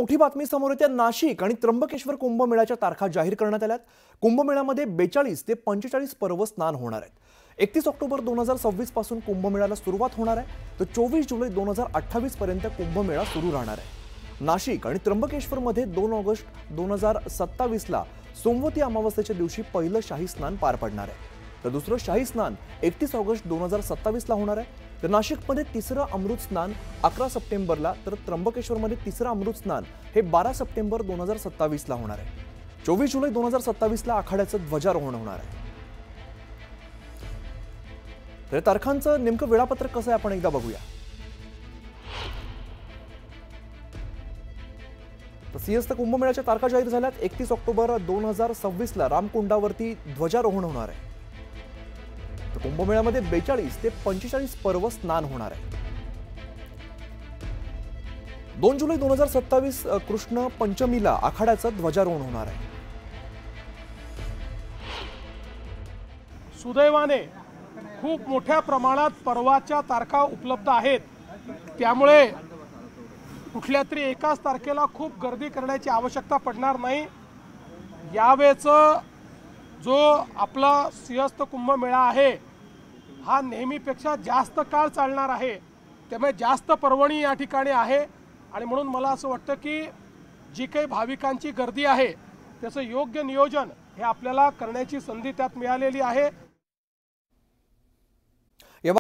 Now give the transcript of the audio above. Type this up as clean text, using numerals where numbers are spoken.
मोठी बातमी समोर येते। नाशिक आणि त्र्यंबकेश्वर कुंभमेळ्याच्या तारखा जाहीर करण्यात आल्यात। कुंभमेळ्यामध्ये 42 ते 45 पर्व स्नान होणार आहेत। 31 ऑक्टोबर 2026 पासून कुंभमेळ्याला सुरुवात होणार आहे, तर 24 जुलै 2028 पर्यंत कुंभमेळा सुरू राहणार आहे। नाशिक आणि त्र्यंबकेश्वरमध्ये 2 ऑगस्ट 2027 ला सोमवती अमावस्येच्या दिवशी पहिलं शाही स्नान पार पडणार आहे, तर दुसरं शाही स्नान 31 ऑगस्ट 2027 ला होणार आहे। तर नाशिकमध्ये तिसरं अमृत स्नान 11 सप्टेंबरला, तर त्र्यंबकेश्वरमध्ये तिसरं अमृत स्नान हे 12 सप्टेंबर 2027 ला होणार आहे। 24 जुलै 2027 ला आखाड्याचं ध्वजारोहण होणार आहे। तर तारखांचं नेमकं वेळापत्रक कसं आहे आपण एकदा बघूया। तर सिंहस्थ कुंभमेळ्याच्या तारखा जाहीर झाल्यात। 31 ऑक्टोबर 2026 ला रामकुंडावरती ध्वजारोहण होणार आहे। तर कुंभमेळ्यामध्ये 42 ते 45 पर्व स्नान होणार आहे। 2 जुलै 2027 कृष्ण पंचमीला आखाड्याचं ध्वजारोहण होणार आहे। सुदैवाने खूप मोठ्या प्रमाणात पर्वाच्या तारखा उपलब्ध आहेत, त्यामुळे कुठल्या तरी एकाच तारखेला खूप गर्दी करण्याची आवश्यकता पडणार नाही। यावेळेचं जो आपला सिंहस्थ कुंभमेळा आहे हा नेहमीपेक्षा जास्त काळ चालणार आहे, त्यामुळे जास्त पर्वणी या ठिकाणी आहे। आणि म्हणून मला असं वाटतं की जी काही भाविकांची गर्दी आहे त्याचं योग्य नियोजन हे आपल्याला करण्याची संधी त्यात मिळालेली आहे।